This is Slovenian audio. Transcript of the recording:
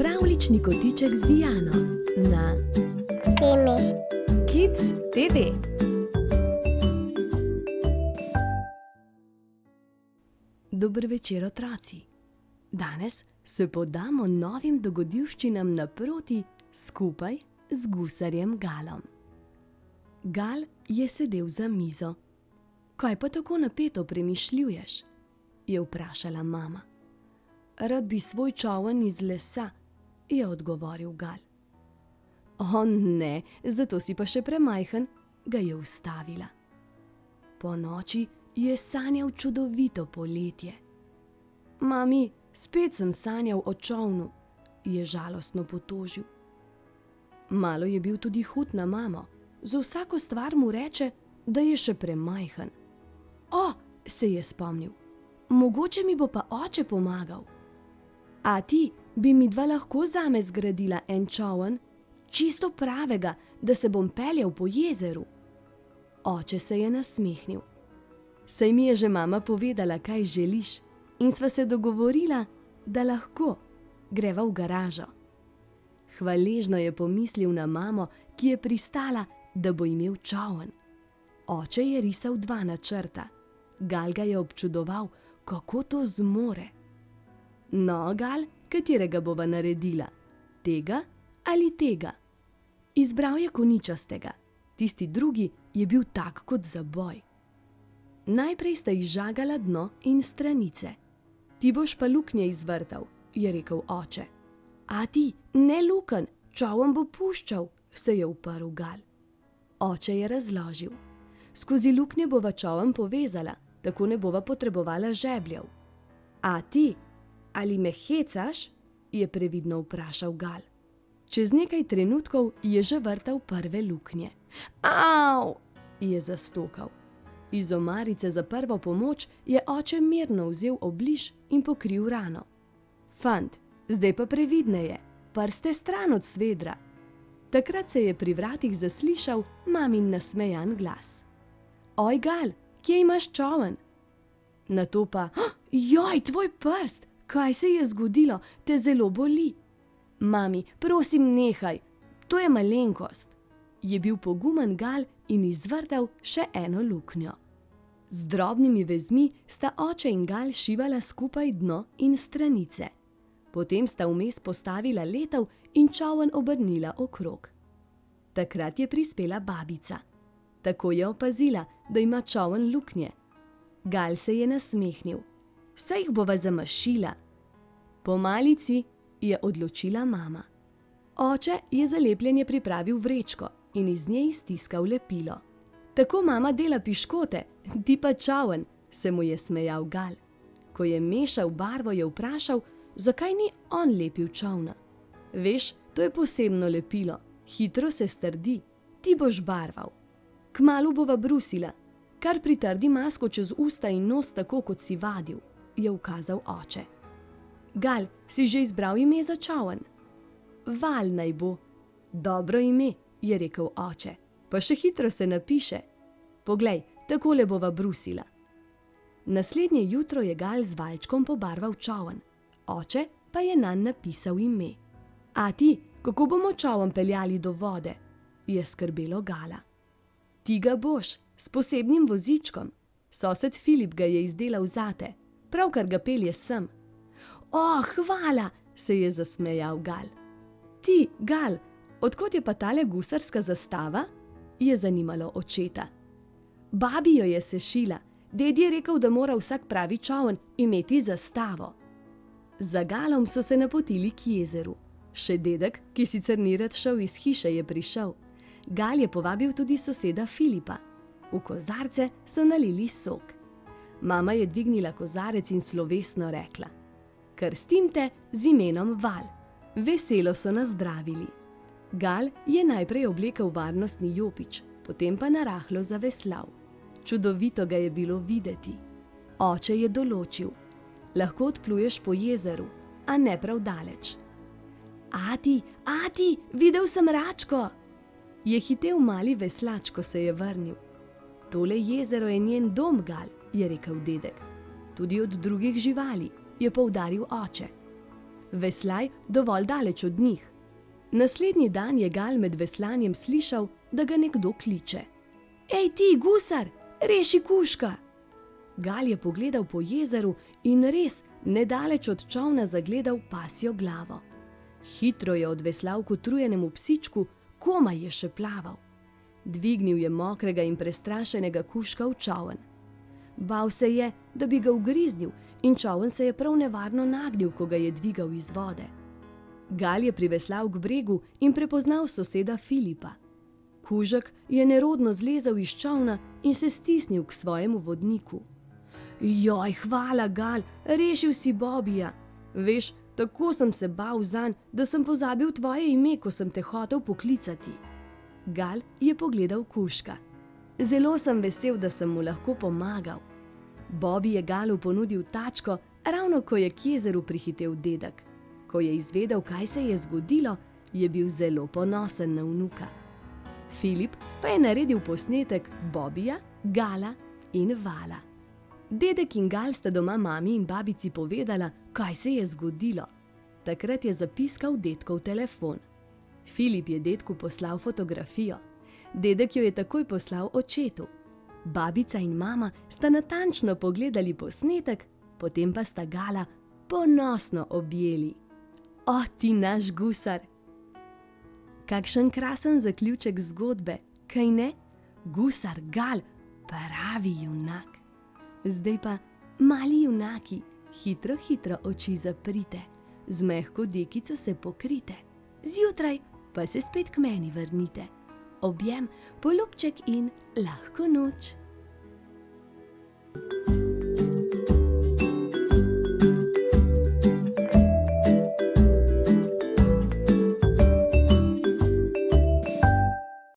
Pravljični kotiček z Diano na Temi. Kids TV. Dober večer, otroci. Danes se podamo novim dogodivščinam naproti skupaj z gusarjem Galom. Gal je sedel za mizo. Kaj pa tako napeto premišljuješ? Je vprašala mama. Rad bi svoj čoln iz lesa, je odgovoril Gal. O ne, zato si pa še premajhen, ga je ustavila. Po noči je sanjal čudovito poletje. Mami, spet sem sanjal o čolnu, je žalostno potožil. Malo je bil tudi hud na mamo, za vsako stvar mu reče, da je še premajhen. O, se je spomnil, mogoče mi bo pa oče pomagal. A ti bi midva lahko zame zgradila en čoln, čisto pravega, da se bom peljal po jezeru? Oče se je nasmehnil. Saj mi je že mama povedala, kaj želiš, in sva se dogovorila, da lahko greva v garažo. Hvaležno je pomislil na mamo, ki je pristala, da bo imel čoln. Oče je risal 2 načrta. Gal ga je občudoval, kako to zmore. No, Gal, katerega bova naredila? Tega ali tega? Izbral je koničastega, tisti drugi je bil tak kot zaboj. Najprej sta izžagala dno in stranice. Ti boš pa luknje izvrtal, je rekel oče. A ti, ne lukenj, čoln bo puščal, se je uprl Gal. Oče je razložil. Skozi luknje bova čoln povezala, tako ne bova potrebovala žebljev. A ti, ali me hecaš? Je previdno vprašal Gal. Čez nekaj trenutkov je že vrtal prve luknje. Au! Je zastokal. Iz omarice za prvo pomoč je oče mirno vzel obliž in pokril rano. Fant, zdaj pa previdneje, prste stran od svedra. Takrat se je pri vratih zaslišal mamin nasmejan glas. Oj, Gal, kje imaš čoln? Nato pa, joj, tvoj prst, kaj se je zgodilo, te zelo boli. Mami, prosim, nehaj, to je malenkost. Je bil pogumen Gal in izvrtal še eno luknjo. Z drobnimi vezmi sta oče in Gal šivala skupaj dno in stranice. Potem sta vmes postavila letev in čoln obrnila okrog. Takrat je prispela babica. Tako je opazila, da ima čoln luknje. Gal se je nasmehnil. Saj jih bova zamašila. Po malici je odločila mama. Oče je za lepljenje pripravil vrečko in iz nje iztiskal lepilo. Tako mama dela piškote, ti pa čoln, se mu je smejal Gal. Ko je mešal barvo, je vprašal, zakaj ni on lepil čolna. Veš, to je posebno lepilo, hitro se strdi, ti boš barval. Kmalu bova brusila, kar pritrdi masko čez usta in nos tako, kot si vadil, je ukazal oče. Gal, si že izbral ime za čoln? Val naj bo. Dobro ime, je rekel oče, pa še hitro se napiše. Poglej, takole bova brusila. Naslednje jutro je Gal z valčkom pobarval čoln, oče pa je nanj napisal ime. A ti, kako bomo čoln peljali do vode? Je skrbelo Gala. Ti ga boš, s posebnim vozičkom. Sosed Filip ga je izdelal zate, pravkar ga pelje sem. O, hvala, se je zasmejal Gal. Ti, Gal, odkot je pa tale gusarska zastava? Je zanimalo očeta. Babi jo je sešila, ded je rekel, da mora vsak pravi čoln imeti zastavo. Za Galom so se napotili k jezeru. Še dedek, ki sicer ni rad šel iz hiše, je prišel. Gal je povabil tudi soseda Filipa. V kozarce so nalili sok. Mama je dvignila kozarec in slovesno rekla: Krstim te z imenom Val. Veselo so nas zdravili. Gal je najprej oblekel varnostni jopič, potem pa narahlo zaveslal. Čudovito ga je bilo videti. Oče je določil: lahko odpluješ po jezeru, a ne prav daleč. Ati, videl sem račko! Je hitel mali veslač, ko se je vrnil. Tole jezero je njen dom, Gal, je rekel dedek. Tudi od drugih živali, je poudaril oče. Veslaj dovolj daleč od njih. Naslednji dan je Gal med veslanjem slišal, da ga nekdo kliče. Ej ti, gusar, reši kužka! Gal je pogledal po jezeru in res nedaleč od čolna zagledal pasjo glavo. Hitro je odveslal k utrujenemu psičku, komaj je še plaval. Dvignil je mokrega in prestrašenega kužka v čoln. Bal se je, da bi ga ugriznil, in čoln se je prav nevarno nagnil, ko ga je dvigal iz vode. Gal je priveslal k bregu in prepoznal soseda Filipa. Kužek je nerodno zlezel iz čolna in se stisnil k svojemu vodniku. Joj, hvala, Gal, rešil si Bobija. Veš, tako sem se bal zanj, da sem pozabil tvoje ime, ko sem te hotel poklicati. Gal je pogledal kužka. Zelo sem vesel, da sem mu lahko pomagal. Bobby je Galu ponudil tačko, ravno ko je k jezeru prihitel dedek. Ko je izvedel, kaj se je zgodilo, je bil zelo ponosen na vnuka. Filip pa je naredil posnetek Bobija, Gala in Vala. Dedek in Gal sta doma mami in babici povedala, kaj se je zgodilo. Takrat je zapiskal dedkov telefon. Filip je dedku poslal fotografijo. Dedek jo je takoj poslal očetu. Babica in mama sta natančno pogledali posnetek, potem pa sta Gala ponosno objeli. O, ti naš gusar! Kakšen krasen zaključek zgodbe, kaj ne? Gusar Gal, pravi junak. Zdaj pa, mali junaki, hitro, hitro oči zaprite, z mehko dekico se pokrite, zjutraj pa se spet k meni vrnite. Objem, polubček in lahko noč.